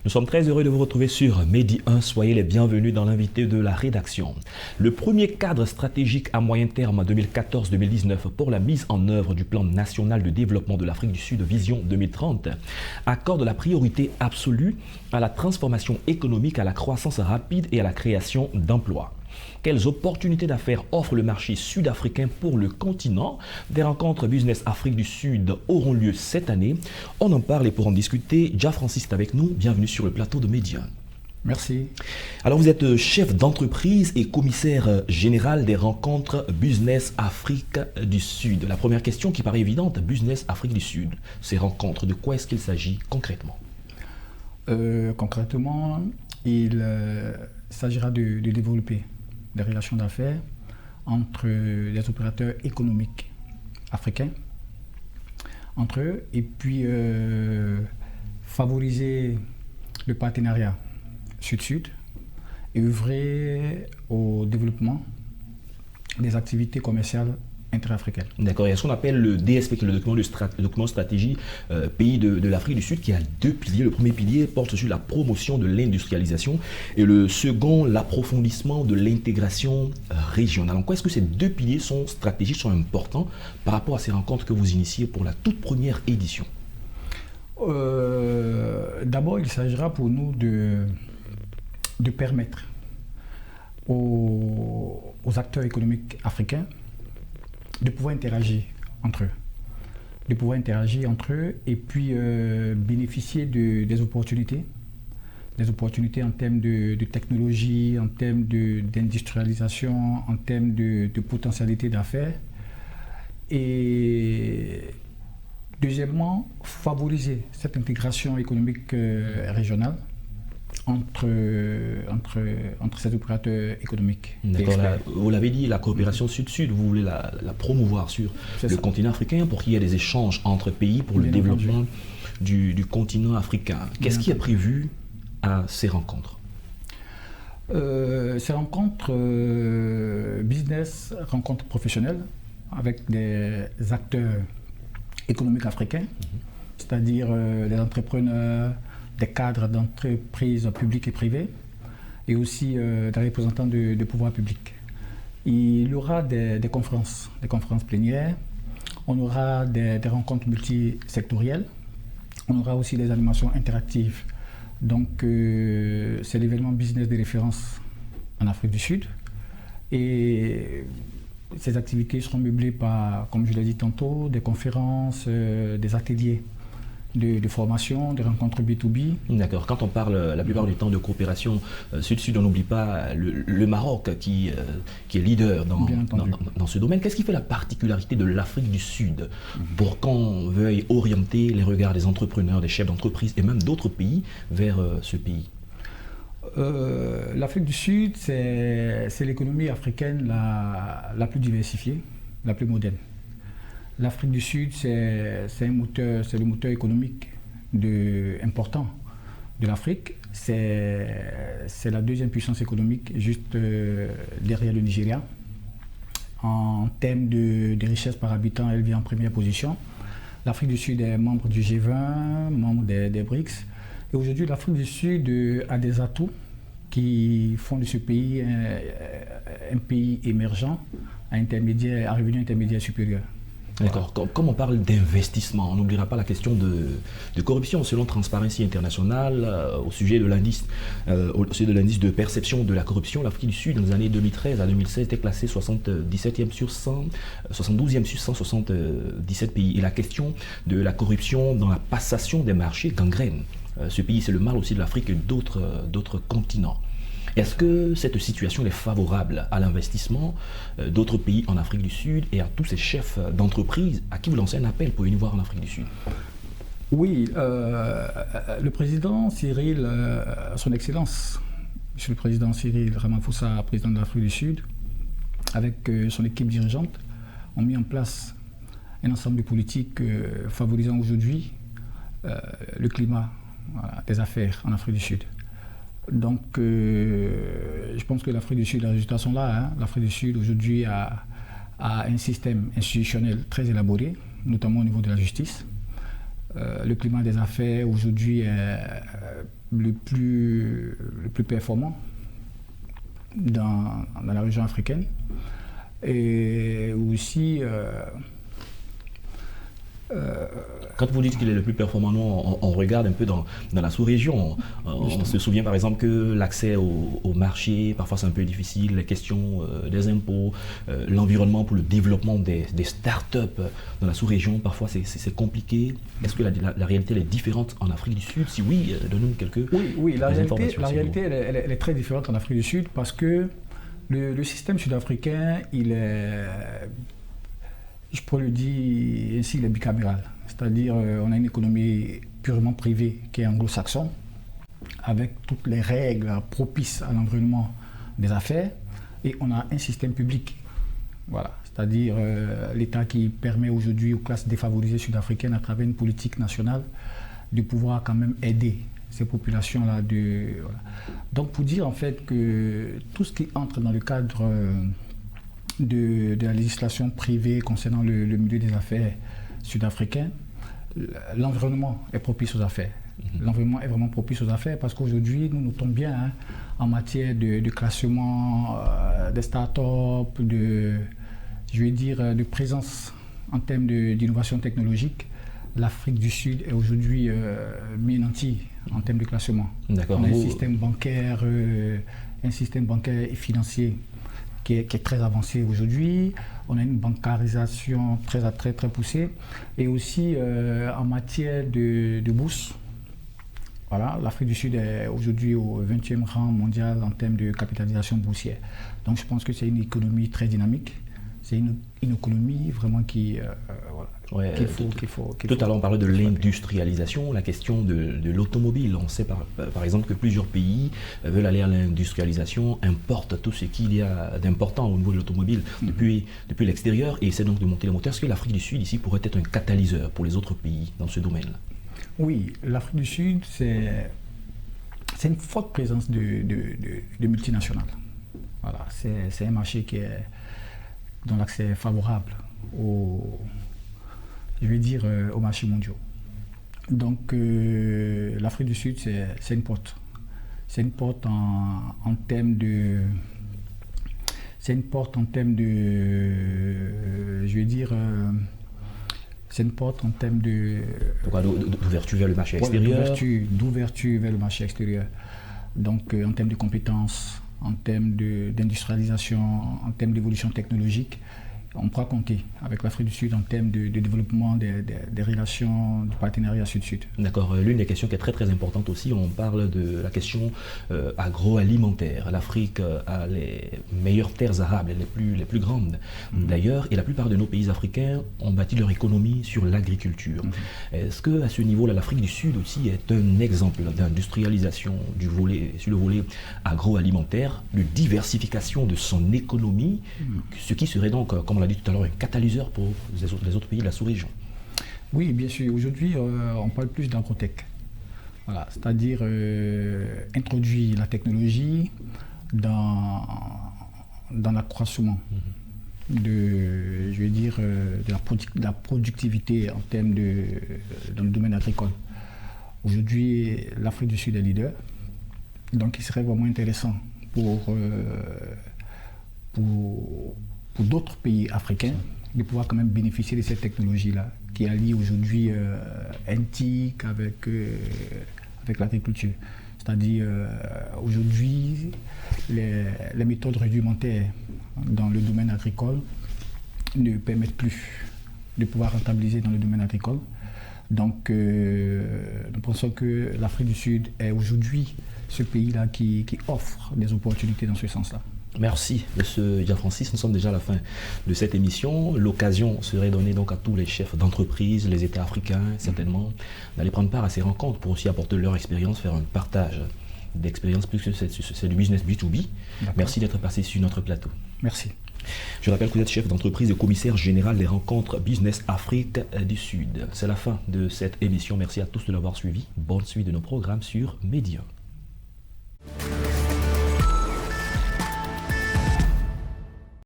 Nous sommes très heureux de vous retrouver sur Medi 1. Soyez les bienvenus dans l'invité de la rédaction. Le premier cadre stratégique à moyen terme 2014-2019 pour la mise en œuvre du plan national de développement de l'Afrique du Sud Vision 2030 accorde la priorité absolue à la transformation économique, à la croissance rapide et à la création d'emplois. Quelles opportunités d'affaires offre le marché sud-africain pour le continent? Des rencontres Business Afrique du Sud auront lieu cette année. On en parle et pour en discuter, Jah Francis est avec nous. Bienvenue sur le plateau de Medi 1. Merci. Alors vous êtes chef d'entreprise et commissaire général des rencontres Business Afrique du Sud. La première question qui paraît évidente, Business Afrique du Sud, ces rencontres, de quoi est-ce qu'il s'agit concrètement? Concrètement, il s'agira de développer des relations d'affaires entre les opérateurs économiques africains, entre eux, et puis favoriser le partenariat Sud-Sud et œuvrer au développement des activités commerciales intra-africaines. D'accord, il y a ce qu'on appelle le DSP, qui est le document stratégie pays de l'Afrique du Sud, qui a deux piliers. Le premier pilier porte sur la promotion de l'industrialisation et le second, l'approfondissement de l'intégration régionale. En quoi est-ce que ces deux piliers sont stratégiques, sont importants par rapport à ces rencontres que vous initiez pour la toute première édition? D'abord, il s'agira pour nous de permettre aux acteurs économiques africains de pouvoir interagir entre eux, et puis bénéficier des opportunités en termes de technologie, en termes d'industrialisation, en termes de potentialité d'affaires. Et deuxièmement, favoriser cette intégration économique régionale entre ces opérateurs économiques. D'accord, vous l'avez dit, la coopération Sud-Sud, vous voulez la promouvoir sur le continent africain pour qu'il y ait des échanges entre pays pour le développement du continent africain. Qu'est-ce qui est prévu à ces rencontres? Ces rencontres business, rencontres professionnelles avec des acteurs économiques africains, c'est-à-dire des entrepreneurs, des cadres d'entreprises publiques et privées, et aussi des représentants de pouvoir public. Il y aura des conférences plénières, on aura des rencontres multisectorielles, on aura aussi des animations interactives. Donc c'est l'événement business de référence en Afrique du Sud. Et ces activités seront meublées par, comme je l'ai dit tantôt, des conférences, des ateliers de formation, de rencontres B2B. D'accord. Quand on parle la plupart du temps de coopération Sud-Sud, on n'oublie pas le Maroc qui est leader dans ce domaine. Qu'est-ce qui fait la particularité de l'Afrique du Sud pour qu'on veuille orienter les regards des entrepreneurs, des chefs d'entreprise et même d'autres pays vers ce pays? L'Afrique du Sud, c'est l'économie africaine la plus diversifiée, la plus moderne. L'Afrique du Sud, c'est le moteur économique important de l'Afrique. C'est la deuxième puissance économique, juste derrière le Nigeria. En termes de richesse par habitant, elle vient en première position. L'Afrique du Sud est membre du G20, membre des BRICS. Et aujourd'hui, l'Afrique du Sud a des atouts qui font de ce pays un pays émergent à revenu intermédiaire supérieur. D'accord. Comme on parle d'investissement, on n'oubliera pas la question de corruption. Selon Transparency International, au sujet de l'indice de perception de la corruption, l'Afrique du Sud, dans les années 2013 à 2016, était classée 72e sur 177 pays. Et la question de la corruption dans la passation des marchés gangrène ce pays. C'est le mal aussi de l'Afrique et d'autres continents. Est-ce que cette situation est favorable à l'investissement d'autres pays en Afrique du Sud et à tous ces chefs d'entreprise à qui vous lancez un appel pour venir voir en Afrique du Sud? Oui, le président Cyril, son Excellence, Monsieur le Président Cyril Ramaphosa, président de l'Afrique du Sud, avec son équipe dirigeante, ont mis en place un ensemble de politiques favorisant aujourd'hui le climat des affaires en Afrique du Sud. Donc, je pense que l'Afrique du Sud, les résultats sont là. L'Afrique du Sud, aujourd'hui, a un système institutionnel très élaboré, notamment au niveau de la justice. le climat des affaires aujourd'hui est le plus performant dans la région africaine. Et aussi... Quand vous dites qu'il est le plus performant, nous, on regarde un peu dans la sous-région. On se souvient par exemple que l'accès au marché, parfois c'est un peu difficile, les questions des impôts, l'environnement pour le développement des start-up dans la sous-région, parfois c'est compliqué. Est-ce que la réalité elle est différente en Afrique du Sud? Si oui, donnez-nous quelques Oui, la informations. réalité elle est très différente en Afrique du Sud parce que le système sud-africain, il est... Je pourrais le dire ainsi, il est bicaméral. C'est-à-dire, on a une économie purement privée qui est anglo-saxon, avec toutes les règles propices à l'environnement des affaires, et on a un système public. Voilà. C'est-à-dire l'État qui permet aujourd'hui aux classes défavorisées sud-africaines, à travers une politique nationale, de pouvoir quand même aider ces populations-là. Voilà. Donc, pour dire en fait que tout ce qui entre dans le cadre... De la législation privée concernant le milieu des affaires sud-africain, l'environnement est propice aux affaires. L'environnement est vraiment propice aux affaires parce qu'aujourd'hui, nous notons bien en matière de classement des start-up, de présence en termes d'innovation technologique, l'Afrique du Sud est aujourd'hui mis nanti en termes de classement. D'accord. On a un système bancaire et financier qui est très avancé aujourd'hui. On a une bancarisation très poussée. Et aussi en matière de bourse, voilà, l'Afrique du Sud est aujourd'hui au 20e rang mondial en termes de capitalisation boursière. Donc je pense que c'est une économie très dynamique. C'est une économie vraiment qu'il faut. Tout à l'heure, on parlait de l'industrialisation, la question de l'automobile. On sait par exemple que plusieurs pays veulent aller à l'industrialisation, importent tout ce qu'il y a d'important au niveau de l'automobile depuis l'extérieur et essaient donc de monter les moteurs. Est-ce que l'Afrique du Sud ici pourrait être un catalyseur pour les autres pays dans ce domaine-là? Oui, l'Afrique du Sud, c'est une forte présence de multinationales. Voilà, c'est un marché dont l'accès est favorable aux marchés mondiaux. Donc l'Afrique du Sud, c'est une porte. C'est une porte en termes de... C'est une porte en termes de... c'est une porte en termes de... D'ouverture vers le marché extérieur. D'ouverture vers le marché extérieur. Donc en termes de compétences, en termes d'industrialisation, en termes d'évolution technologique, on pourra compter avec l'Afrique du Sud en termes de développement des relations, du partenariat sud-sud. D'accord. L'une des questions qui est très importante aussi, on parle de la question agroalimentaire. L'Afrique a les meilleures terres arables, les plus grandes d'ailleurs, et la plupart de nos pays africains ont bâti leur économie sur l'agriculture. Est-ce qu'à ce niveau-là, l'Afrique du Sud aussi est un exemple d'industrialisation sur le volet agroalimentaire, de diversification de son économie, ce qui serait donc, comme on l'a dit tout à l'heure, un catalyseur pour les autres pays de la sous-région? Oui, bien sûr. Aujourd'hui, on parle plus d'agrotech. Voilà, c'est-à-dire introduire la technologie dans l'accroissement de la productivité en termes dans le domaine agricole. Aujourd'hui, l'Afrique du Sud est leader. Donc, il serait vraiment intéressant pour d'autres pays africains de pouvoir quand même bénéficier de cette technologie-là, qui allie aujourd'hui NTIC avec l'agriculture. C'est-à-dire, aujourd'hui, les méthodes rudimentaires dans le domaine agricole ne permettent plus de pouvoir rentabiliser dans le domaine agricole. Donc, nous pensons que l'Afrique du Sud est aujourd'hui ce pays-là qui offre des opportunités dans ce sens-là. Merci, M. Jean-Francis. Nous sommes déjà à la fin de cette émission. L'occasion serait donnée donc à tous les chefs d'entreprise, les États africains, certainement, d'aller prendre part à ces rencontres pour aussi apporter leur expérience, faire un partage d'expérience, puisque c'est du business B2B. Merci d'être passé sur notre plateau. Merci. Je rappelle que vous êtes chef d'entreprise et commissaire général des rencontres Business Afrique du Sud. C'est la fin de cette émission. Merci à tous de l'avoir suivi. Bonne suite de nos programmes sur Média.